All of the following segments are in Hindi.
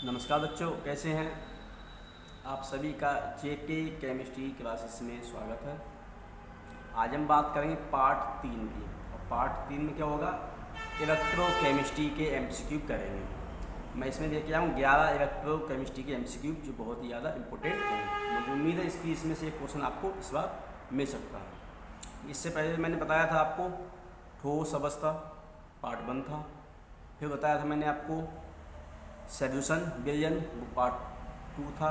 नमस्कार बच्चों, कैसे हैं आप सभी का जेके केमिस्ट्री क्लासेस में स्वागत है। आज हम बात करेंगे पार्ट 3 की। और पार्ट 3 में क्या होगा, इलेक्ट्रोकेमिस्ट्री के एमसीक्यू करेंगे। मैं इसमें लेके आऊँ 11 इलेक्ट्रोकेमिस्ट्री के एमसीक्यू जो बहुत ही ज़्यादा इंपॉर्टेंट हैं। मुझे उम्मीद है इसमें से एक क्वेश्चन आपको इस बार मिल सकता है। इससे पहले मैंने बताया था आपको ठोस अवस्था पार्ट 1 था, फिर बताया था मैंने आपको सॉल्यूशन विलयन वो पार्ट 2 था।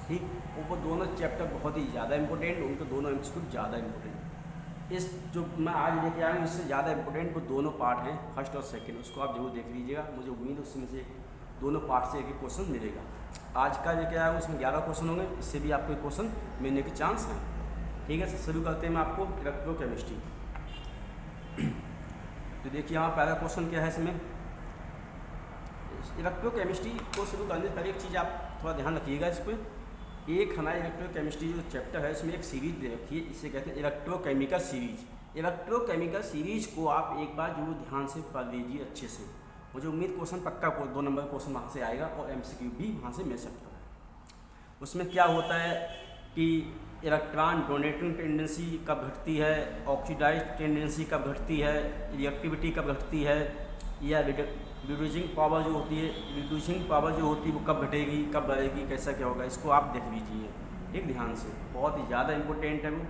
ठीक, वो दोनों चैप्टर बहुत ही ज़्यादा इंपॉर्टेंट, उनके दोनों एमसीक्यू ज़्यादा इंपॉर्टेंट। इस जो मैं आज लेके आया हूँ इससे ज़्यादा इंपॉर्टेंट वो दोनों पार्ट हैं, फर्स्ट और सेकंड। उसको आप जरूर देख लीजिएगा। मुझे उम्मीद है उसमें से दोनों पार्ट से एक एक क्वेश्चन मिलेगा। आज का लेके आया हूँ उसमें 11 क्वेश्चन होंगे, इससे भी आपको क्वेश्चन मिलने के चांस हैं। ठीक है, शुरू करते हैं मैं आपको इलेक्ट्रोकेमिस्ट्री। तो देखिए यहाँ पहला क्वेश्चन क्या है इसमें। इलेक्ट्रोकेमिस्ट्री को शुरू करने से पहले एक चीज़ आप थोड़ा ध्यान रखिएगा। इस पर एक हमारा इलेक्ट्रोकेमिस्ट्री जो चैप्टर है इसमें एक सीरीज दे रखी है, इसे कहते हैं इलेक्ट्रोकेमिकल सीरीज। इलेक्ट्रोकेमिकल सीरीज को आप एक बार जरूर ध्यान से पढ़ लीजिए अच्छे से। मुझे उम्मीद क्वेश्चन पक्का 2 नंबर क्वेश्चन वहाँ से आएगा और एमसीक्यू भी वहाँ से मिल सकता है। उसमें क्या होता है कि इलेक्ट्रॉन डोनेटिंग टेंडेंसी कब घटती है, ऑक्सीडाइज टेंडेंसी कब घटती है, रिएक्टिविटी कब घटती है, या रिड्यूसिंग पावर जो होती है, वो कब घटेगी कब बढ़ेगी, कैसा क्या होगा, इसको आप देख लीजिए ठीक ध्यान से। बहुत ही ज़्यादा इंपॉर्टेंट है वो।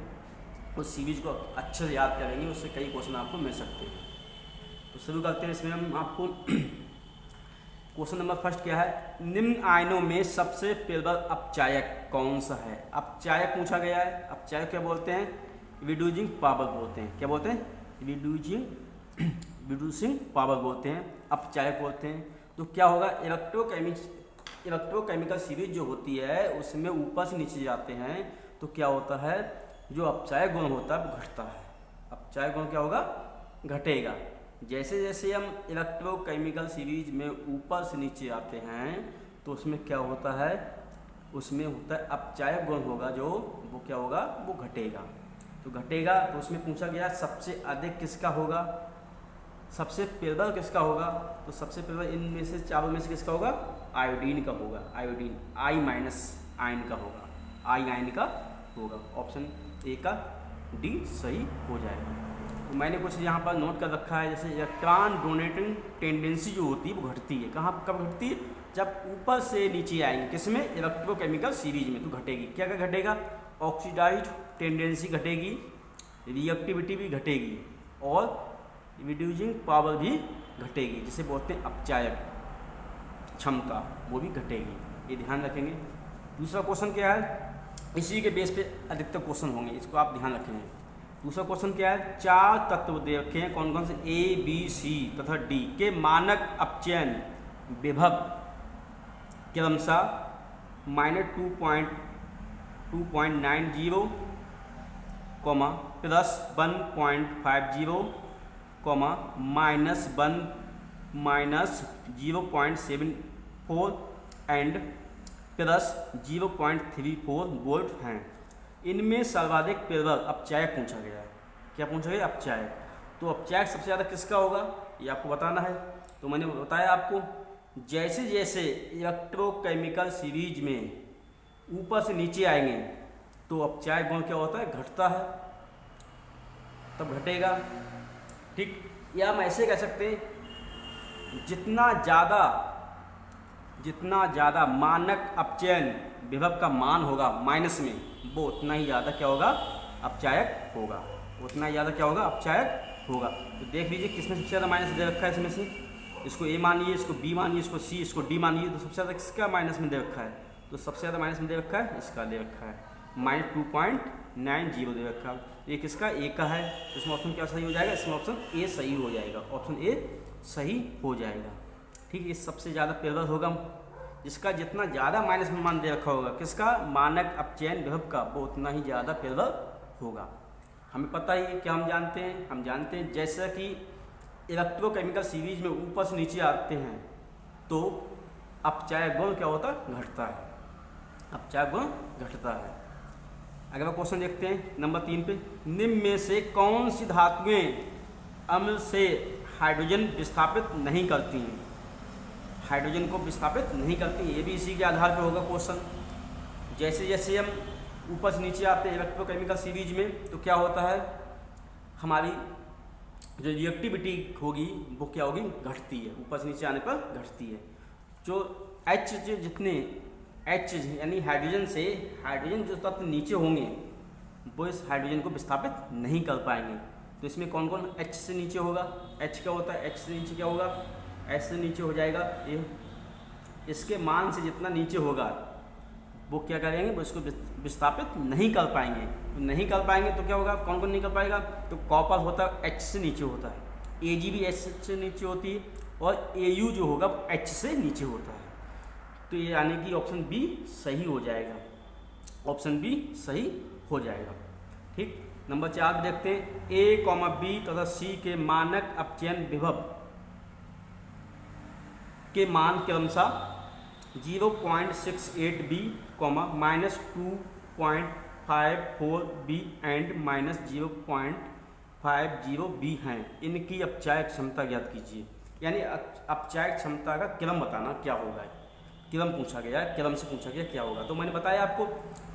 उस सीरीज को अच्छे से याद करेंगे, उससे कई क्वेश्चन आपको मिल सकते हैं। तो शुरू करते हैं। इसमें हम आपको क्वेश्चन नंबर फर्स्ट क्या है, निम्न आयनों में सबसे प्रबल अपचायक कौन सा है। अपचायक पूछा गया है। अपचायक क्या बोलते हैं, रिड्यूसिंग पावर बोलते हैं। क्या बोलते हैं, रिड्यूसिंग पावर बोलते हैं, अपचायक बोलते हैं। तो क्या होगा, इलेक्ट्रोकेमिकल सीरीज जो होती है उसमें ऊपर से नीचे जाते हैं तो क्या होता है, जो अपचायक गुण होता है वो घटता है। अपचायक गुण क्या होगा, घटेगा। जैसे जैसे हम इलेक्ट्रोकेमिकल सीरीज में ऊपर से नीचे आते हैं तो उसमें क्या होता है, उसमें होता है अपचायक गुण होगा जो वो क्या होगा, वो घटेगा। तो घटेगा तो उसमें पूछा गया सबसे अधिक किसका होगा, सबसे प्रबल किसका होगा। तो सबसे प्रबल इनमें से चारों में से किसका होगा, आयोडीन का होगा। आयोडीन आई माइनस आयन का होगा, आई आयन का होगा। ऑप्शन ए का डी सही हो जाएगा। तो मैंने कुछ यहाँ पर नोट कर रखा है, जैसे इलेक्ट्रॉन डोनेटिंग टेंडेंसी जो होती है वो घटती है। कहाँ कब घटती है, जब ऊपर से नीचे आएंगे किसमें, इलेक्ट्रोकेमिकल सीरीज में। तो घटेगी, क्या क्या घटेगा, ऑक्सीडाइज टेंडेंसी घटेगी, रिएक्टिविटी भी घटेगी और रिड्यूसिंग पावर भी घटेगी, जिसे बोलते हैं अपचायक क्षमता, वो भी घटेगी। ये ध्यान रखेंगे। दूसरा क्वेश्चन क्या है, इसी के बेस पे अधिकतर क्वेश्चन होंगे, इसको आप ध्यान रखेंगे। दूसरा क्वेश्चन क्या है, 4 तत्व दे रखे हैं, कौन कौन से, ए बी सी तथा डी के मानक अपचयन विभव क्रमशः -2.90 प्लस 1.50 -0.74 एंड प्लस 0.34 वोल्ट हैं। इनमें सर्वाधिक प्रबल अपचायक पूछा गया है। क्या पूछा गया, अपचायक। तो अपचायक सबसे ज़्यादा किसका होगा ये आपको बताना है। तो मैंने बताया आपको, जैसे जैसे इलेक्ट्रोकेमिकल सीरीज में ऊपर से नीचे आएंगे तो अपचायक गुण क्या होता है, घटता है, तब घटेगा। ठीक, या हम ऐसे कह सकते हैं, जितना ज़्यादा मानक अपचयन विभव का मान होगा माइनस में, वो उतना ही ज़्यादा क्या होगा, अपचायक होगा। उतना ही ज़्यादा क्या होगा, अपचायक होगा। तो देख लीजिए किसमें सबसे ज़्यादा माइनस दे रखा है। इसमें से इसको ए मानिए, इसको बी मानिए, इसको सी, इसको डी मानिए। तो सबसे ज़्यादा किसका माइनस में दे रखा है, तो सबसे ज़्यादा माइनस में दे रखा है, इसका दे रखा है -2.90 दे रखा है। ये किसका, ए का है। तो इसमें ऑप्शन क्या सही हो जाएगा, इसमें ऑप्शन ए सही हो जाएगा। ऑप्शन ए सही हो जाएगा। ठीक, ये सबसे ज़्यादा प्रबल होगा, जिसका जितना ज़्यादा माइनस में मान दे रखा होगा, किसका, मानक अपचयन विभव का, वो उतना ही ज़्यादा प्रबल होगा। हमें पता ही है, क्या हम जानते हैं जैसा कि इलेक्ट्रोकेमिकल सीरीज में ऊपर से नीचे आते हैं तो अपचायक गुण क्या होता है, घटता है। अपचायक गुण घटता है। अगला क्वेश्चन देखते हैं नंबर 3 पे, निम्न में से कौन सी धातुएं अम्ल से हाइड्रोजन विस्थापित नहीं करती हैं। हाइड्रोजन को विस्थापित नहीं करती। ये भी इसी के आधार पर होगा क्वेश्चन। जैसे जैसे हम ऊपर से नीचे आते हैं इलेक्ट्रोकेमिकल सीरीज में, तो क्या होता है, हमारी जो रिएक्टिविटी होगी वो क्या होगी, घटती है। ऊपर से नीचे आने पर घटती है। जो H जितने H यानी हाइड्रोजन से हाइड्रोजन जो तत्व नीचे होंगे वो इस हाइड्रोजन को विस्थापित नहीं कर पाएंगे। तो इसमें कौन कौन H से नीचे होगा, H क्या होता है, H से नीचे क्या होगा, H से नीचे हो जाएगा ये। इसके मान से जितना नीचे होगा वो क्या करेंगे, वो इसको विस्थापित नहीं कर पाएंगे। तो नहीं कर पाएंगे तो क्या होगा, कौन कौन नहीं कर पाएगा, तो कॉपर होता है H से नीचे होता है, Ag भी H से नीचे होती है, और Au जो होगा H से नीचे होता है। तो ये यानी कि ऑप्शन बी सही हो जाएगा, ऑप्शन बी सही हो जाएगा। ठीक, नंबर 4 देखते हैं। A, B तथा C के मानक अपचयन विभव के मान क्रमशः 0.68B, -2.54B एंड -0.50B हैं। इनकी अपचायक क्षमता ज्ञात कीजिए। यानी अपचायक क्षमता का क्रम बताना क्या होगा। क्रम पूछा गया है, क्रम से पूछा गया क्या होगा। तो मैंने बताया आपको,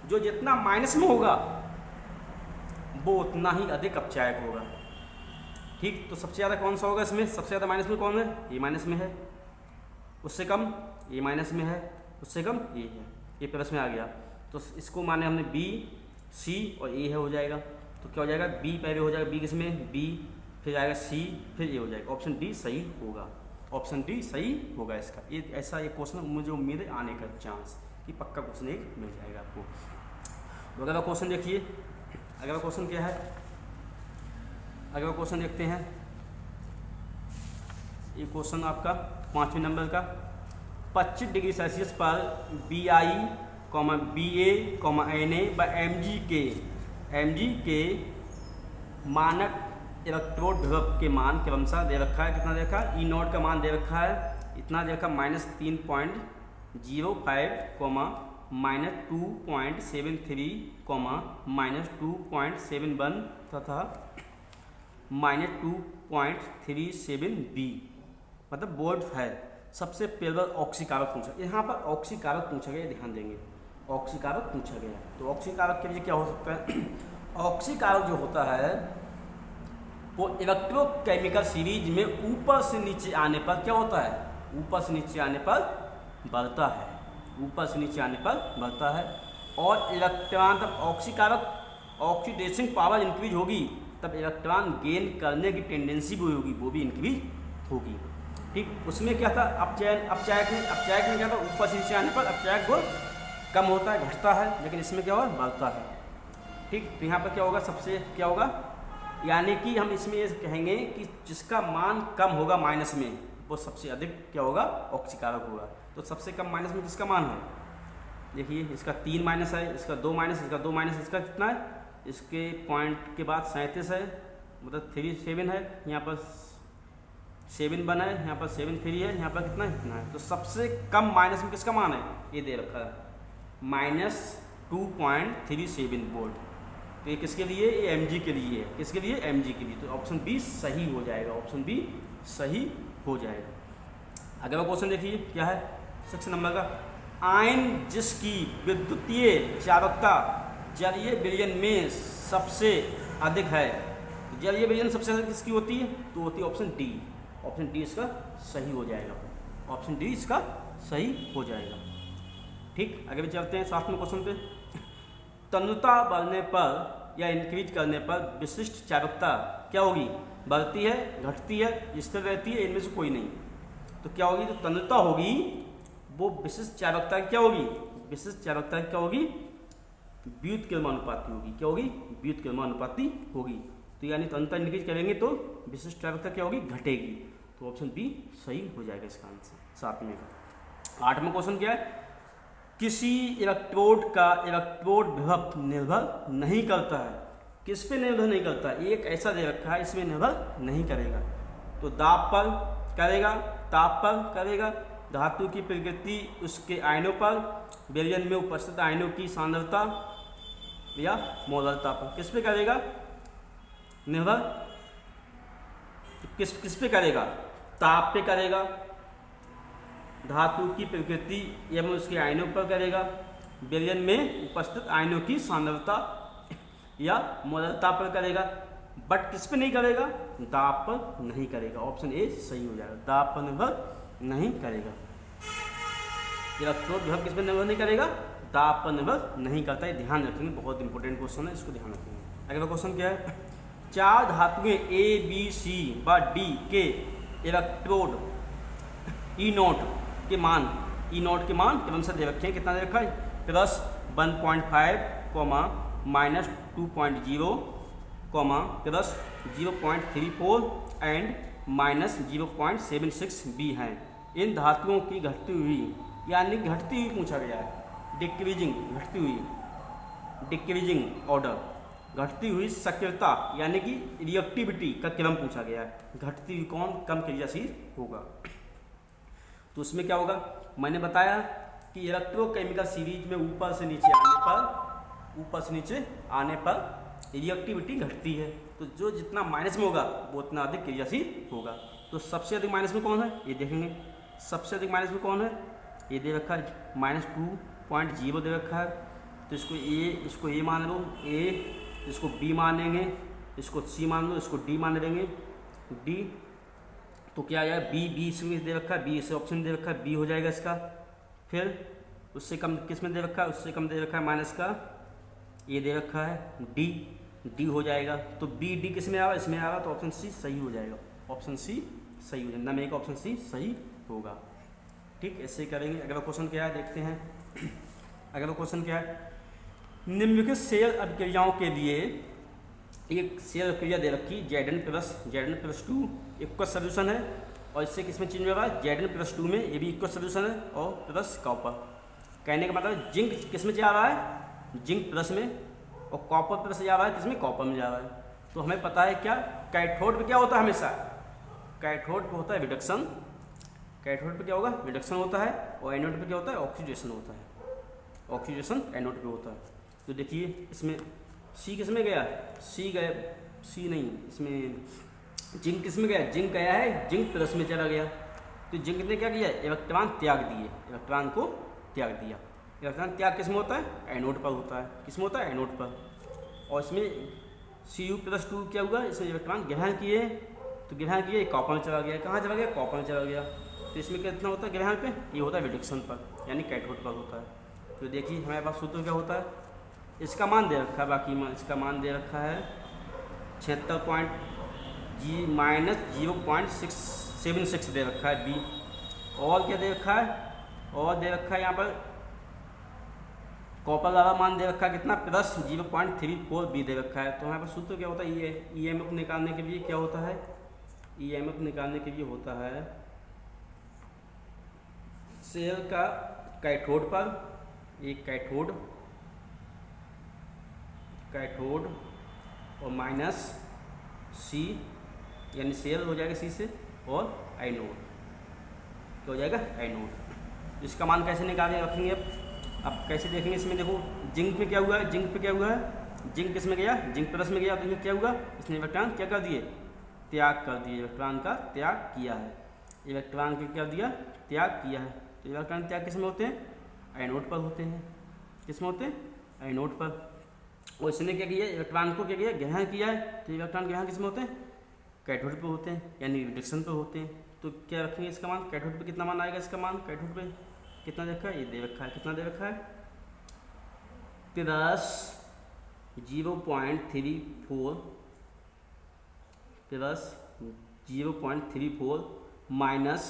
जो जितना माइनस में होगा वो उतना ही अधिक अपचायक होगा। ठीक, तो सबसे ज़्यादा कौन सा होगा इसमें, सबसे ज़्यादा माइनस में कौन है, ये माइनस में है। उससे कम ये माइनस में है, उससे कम ये है, ये प्लस में आ गया। तो इसको माने हमने B, C और A है हो जाएगा। तो क्या हो जाएगा, B पहले हो जाएगा, B किसमें, B, फिर आएगा C, फिर A हो जाएगा। ऑप्शन डी सही होगा, ऑप्शन डी सही होगा इसका। ये ऐसा एक क्वेश्चन मुझे उम्मीद है आने का चांस कि पक्का क्वेश्चन एक मिल जाएगा आपको। तो अगला क्वेश्चन देखिए, अगला क्वेश्चन क्या है, अगला क्वेश्चन देखते हैं। ये क्वेश्चन आपका 5वें नंबर का। 25 डिग्री सेल्सियस पर BI, BA, NA व MG के मानक इलेक्ट्रोड विभव के मान क्रमशः दे रखा है। कितना दे रखा है, E0 का मान दे रखा है, इतना दे रखा है -3.05, -2.73, -2.71 तथा -2.37B, मतलब बोर्ड है। सबसे पहले ऑक्सीकारक पूछा, यहाँ पर ऑक्सीकारक पूछा गया, ध्यान देंगे, ऑक्सीकारक पूछा गया। तो ऑक्सीकारक के लिए क्या हो सकता है, ऑक्सीकारक जो होता है वो इलेक्ट्रोकेमिकल सीरीज में ऊपर से नीचे आने पर क्या होता है, ऊपर से नीचे आने पर बढ़ता है, ऊपर से नीचे आने पर बढ़ता है। और इलेक्ट्रॉन तब ऑक्सीकारक ऑक्सीडेशन पावर इंक्रीज होगी, तब इलेक्ट्रॉन गेन करने की टेंडेंसी भी होगी, वो भी इंक्रीज होगी। ठीक, उसमें क्या था, अपचायक में क्या था, ऊपर से नीचे आने पर अपचायक गुण कम होता है, घटता है, लेकिन इसमें क्या होगा, बढ़ता है। ठीक, तो यहाँ पर क्या होगा, सबसे क्या होगा, यानी कि हम इसमें ये कहेंगे कि जिसका मान कम होगा माइनस में, वो सबसे अधिक क्या होगा, ऑक्सीकारक होगा। तो सबसे कम माइनस में किसका मान है, देखिए इसका 3 माइनस है, इसका 2 माइनस, इसका 2 माइनस, इसका कितना है, इसके पॉइंट के बाद 37 है, मतलब 7 है, यहाँ पर 7 बना है, यहाँ पर 7 3 है, यहाँ पर कितना है, इतना है। तो सबसे कम माइनस में किसका मान है, ये दे रखा है -2.37 वोल्ट। तो ये किसके लिए, ये Mg के लिए है, किसके लिए, Mg के लिए। तो ऑप्शन बी सही हो जाएगा, ऑप्शन बी सही हो जाएगा। अगला क्वेश्चन देखिए क्या है, 6 नंबर का। आयन जिसकी विद्युतीय चालकता जलीय विलयन में सबसे अधिक है, जलीय विलयन सबसे अधिक किसकी होती है, तो होती है ऑप्शन डी, ऑप्शन डी इसका सही हो जाएगा, ऑप्शन डी इसका सही हो जाएगा। ठीक, आगे भी चलते हैं 7वें क्वेश्चन पे। तन्यता बढ़ने पर या इंक्रीज करने पर विशिष्ट चालकता क्या होगी, बढ़ती है, घटती है, स्थिर रहती है, इनमें से कोई नहीं। तो क्या होगी, जो तन्यता होगी वो विशिष्ट चालकता क्या होगी, विशिष्ट चालकता क्या होगी, व्युत्क्रमानुपाती होगी। क्या होगी, व्युत्क्रमानुपाती होगी। तो यानी तन्यता इंक्रीज करेंगे तो विशिष्ट चालकता क्या होगी, घटेगी। तो ऑप्शन बी सही हो जाएगा इसका आंसर 7वें का। 8वां क्वेश्चन क्या है, किसी इलेक्ट्रोड का इलेक्ट्रोड विभव निर्भर नहीं करता है। किस पे निर्भर नहीं करता, एक ऐसा दे रखा है इसमें निर्भर नहीं करेगा। तो दाब पर करेगा, ताप पर करेगा, धातु की प्रकृति, उसके आयनों पर, विलयन में उपस्थित आयनों की सांद्रता या मोलरता पर। किस पे करेगा निर्भर, किस पे करेगा, ताप पे करेगा, धातु की प्रकृति एवं उसके आयनों पर करेगा, विलयन में उपस्थित आयनों की सांद्रता या मोलरता पर करेगा, बट किस पे नहीं करेगा, दाब पर नहीं करेगा। ऑप्शन ए सही हो जाएगा, दाब पर निर्भर नहीं करेगा। इलेक्ट्रोड विभव किस पर निर्भर नहीं करेगा, दाब पर निर्भर नहीं करता है। ध्यान रखेंगे, बहुत इंपॉर्टेंट क्वेश्चन है, इसको ध्यान रखेंगे। अगला क्वेश्चन क्या है, चार धातुएं ए बी सी व डी के इलेक्ट्रोड ई नोट के मान क्रमशः दे रखे हैं। कितना दे रखा है, plus 1.5, minus 2.0, plus 0.34 and minus 0.76 बी हैं। इन धातुओं की घटती हुई, यानी घटती हुई पूछा गया है, डिक्रीजिंग, घटती हुई, डिक्रीजिंग ऑर्डर, घटती हुई सक्रियता यानी कि रिएक्टिविटी का क्रम पूछा गया है। घटती हुई कौन कम क्रियाशील होगा, तो उसमें क्या होगा, मैंने बताया कि इलेक्ट्रोकेमिकल सीरीज में ऊपर से नीचे आने पर रिएक्टिविटी घटती है, तो जो जितना माइनस में होगा वो उतना अधिक क्रियाशील होगा। तो सबसे अधिक माइनस में कौन है, ये देखेंगे, सबसे अधिक माइनस में कौन है, ये दे रखा है -2.0 दे रखा है, तो इसको ए मान लो, ए, इसको बी मानेंगे, इसको सी मान लो, इसको डी मान लेंगे, डी, तो क्या आ जाएगा, बी इसमें दे रखा है, बी इसे ऑप्शन दे रखा है, बी हो जाएगा इसका। फिर उससे कम किस में दे रखा है, उससे कम दे रखा है माइनस का, ये दे रखा है डी हो जाएगा। तो बी डी किस में आ रहा है, इसमें आ रहा, तो ऑप्शन सी सही हो जाएगा, ऑप्शन सी सही हो जाएगा, नंबर एक ऑप्शन सी सही होगा। ठीक, ऐसे ही करेंगे। अगला क्वेश्चन क्या है देखते हैं। अगला क्वेश्चन क्या है, निम्नलिखित शेयर अभिक्रियाओं के लिए एक शेयर अभिक्रिया दे रखी, Zn+2 इक्वल सोल्यूशन है, और इससे किसमें चेंज हो रहा है, Zn+2 में, ये भी इक्वल सोल्यूशन है, और प्लस कॉपर। कहने का मतलब जिंक किसमें जा रहा है, जिंक प्लस में, और कॉपर प्लस जा रहा है किसमें, कॉपर में जा रहा है। तो हमें पता है क्या, कैथोड पे क्या होता है, हमेशा कैथोड पे होता है रिडक्शन, कैथोड पे क्या होगा, रिडक्शन होता है, और एनोड पे क्या होता है, ऑक्सीडेशन होता है, ऑक्सीडेशन एनोड पे होता है। तो देखिए इसमें सी किस में गया, सी नहीं, इसमें जिंक किस में गया, जिंक गया है, जिंक प्लस में चला गया। तो जिंक ने क्या किया, इलेक्ट्रॉन त्याग दिए, इलेक्ट्रॉन को त्याग दिया। इलेक्ट्रॉन त्याग किस में होता है, एनोड पर होता है, किस में होता है, एनोड पर। और इसमें Cu+2 क्या हुआ, इसमें इलेक्ट्रॉन ग्रहण किए, तो ग्रहण किए, कॉपर में चला गया, कहाँ चला गया, कॉपर में चला गया। तो इसमें कितना होता है ग्रहण पे, ये होता है रिडक्शन पर, यानी कैथोड पर होता है। तो देखिए हमारे पास सूत्र क्या होता है, इसका मान दे रखा है, बाकी इसका मान दे रखा है 76.-0.676 दे रखा है बी, और क्या दे रखा है, और दे रखा है यहाँ पर कॉपर वाला मान दे रखा है कितना, +0.34 बी दे रखा है। तो हमारे पास सूत्र क्या होता है, ये ईएमएफ निकालने के लिए क्या होता है, ईएमएफ निकालने के लिए होता है शेल का कैथोड पर, एक कैथोड और माइनस सी, यानी शेल हो जाएगा सी से, और एनोड क्या हो जाएगा, एनोड। इसका मान कैसे निकालें रखेंगे, अब कैसे देखेंगे, इसमें देखो जिंक में क्या हुआ है, जिंक पे क्या हुआ है, जिंक किस में गया, जिंक प्लस में गया, तो इसमें क्या हुआ, इसने इलेक्ट्रॉन क्या कर दिए, त्याग कर दिए, इलेक्ट्रॉन का त्याग किया है, इलेक्ट्रॉन का क्या दिया, त्याग किया है। तो इलेक्ट्रॉन त्याग किस में होते हैं, एनोड पर होते हैं, किस में होते हैं, एनोड पर। और इसने क्या किया, इलेक्ट्रॉन को क्या किया, ग्रहण किया है, तो इलेक्ट्रॉन ग्रहण किस में होते हैं, कैथोड पे होते हैं, यानी रिडक्शन पे होते हैं। तो क्या रखेंगे इसका मान, कैथोड पे कितना मान आएगा, इसका मान कैथोड पे कितना दे रखा है, ये दे रखा है, कितना दे रखा है, +0.34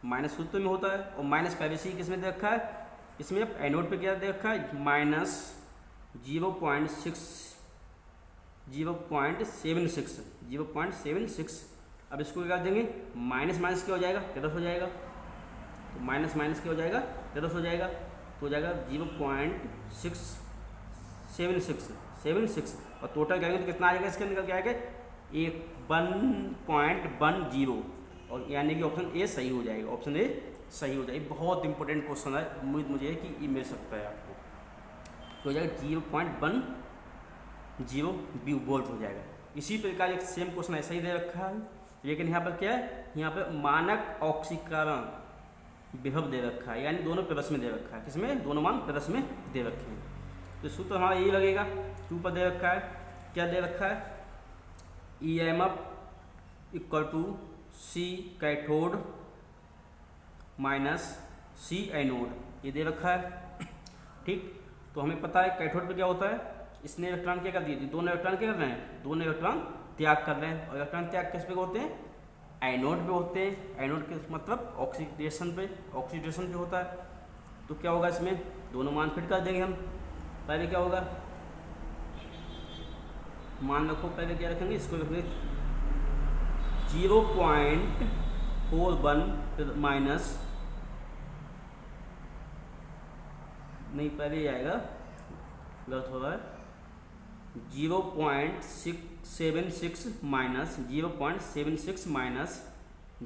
माइनस सूत्र में होता है, और माइनस पहले से ही किस में दे रखा है, इसमें एनोड पे क्या दे रखा है, -0.76। अब इसको क्या कर देंगे, माइनस क्या हो जाएगा, प्लस हो जाएगा, तो माइनस क्या हो जाएगा, प्लस हो जाएगा, तो हो जाएगा 0.676, और टोटल करेंगे तो कितना आ जाएगा, इसके निकल के आएगा 1.10, और यानी कि ऑप्शन ए सही हो जाएगा, ऑप्शन ए सही हो जाएगी। बहुत इंपॉर्टेंट क्वेश्चन है, उम्मीद मुझे है कि ये मिल सकता है आपको। तो हो जाएगा 0.10 वोल्ट हो जाएगा। इसी प्रकार एक सेम क्वेश्चन ऐसा ही दे रखा है, लेकिन यहाँ पर क्या है, यहाँ पर मानक ऑक्सीकरण विभव दे रखा है, यानी दोनों प्लस में दे रखा है। किसमें? दोनों मान प्लस में दे रखे हैं। तो सूत्र हमारा यही लगेगा, क्यू पर दे रखा है, क्या दे रखा है, EMF equal to C cathode minus C anode, ये दे रखा है। ठीक, तो हमें पता है कैथोड पे क्या होता है, इसने इलेक्ट्रॉन क्या कर दिए, दोनों इलेक्ट्रॉन क्या कर रहे हैं, दोनों इलेक्ट्रॉन त्याग कर रहे हैं। और इलेक्ट्रॉन त्याग किस पे होते हैं, एनोड पे होते हैं। एनोड के मतलब ऑक्सीडेशन पे होता है। तो क्या होगा इसमें, दोनों मान फिट कर देंगे हम। पहले क्या होगा, मान रखो, पहले क्या रखेंगे, इसको रखेंगे 0.41 माइनस, नहीं पहले ही आएगा, गलत हो रहा है, 0.676 माइनस 0.76 माइनस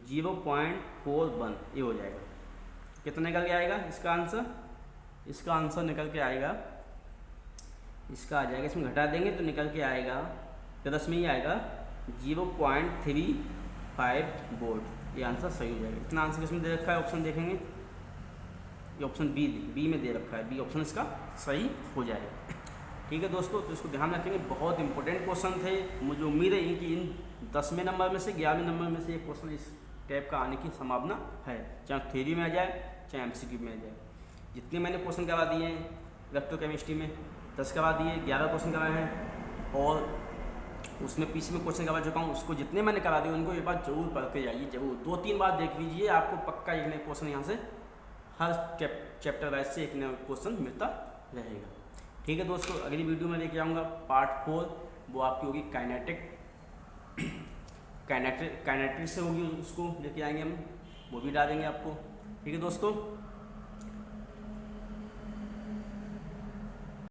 0.41, ये हो जाएगा। कितना निकल के आएगा इसका आंसर, इसका आंसर निकल के आएगा, इसका आ जाएगा, इसमें घटा देंगे तो निकल के आएगा, प्लस में ही आएगा 0.35 वोल्ट। ये आंसर सही हो जाएगा। इतना आंसर इसमें दे रखा है, ऑप्शन देखेंगे, ये ऑप्शन बी में दे रखा है, बी ऑप्शन इसका सही हो जाएगा। ठीक है दोस्तों, तो इसको ध्यान रखेंगे, बहुत इंपॉर्टेंट क्वेश्चन थे। मुझे उम्मीद है कि इन 10वें नंबर में से 11वें नंबर में से ये क्वेश्चन इस टाइप का आने की संभावना है, चाहे थ्योरी में आ जाए चाहे MCQ में आ जाए। जितने मैंने क्वेश्चन करवा दिए हैं इलेक्ट्रोकेमिस्ट्री में, 10 करवा दिए, 11 क्वेश्चन कराए हैं, और उसमें पीछे में क्वेश्चन करवा चुका हूँ। उसको जितने मैंने करा दिए उनको एक बार जरूर पढ़ के जाइए, जरूर 2-3 बार देख लीजिए, आपको पक्का एक नया क्वेश्चन यहाँ से हर चैप्टर वाइज से एक नया क्वेश्चन मिलता रहेगा। ठीक है दोस्तों, अगली वीडियो में लेके आऊँगा पार्ट 4, वो आपकी होगी काइनेटिक से होगी, उसको लेके आएंगे हम, वो भी डालेंगे आपको। ठीक है दोस्तों।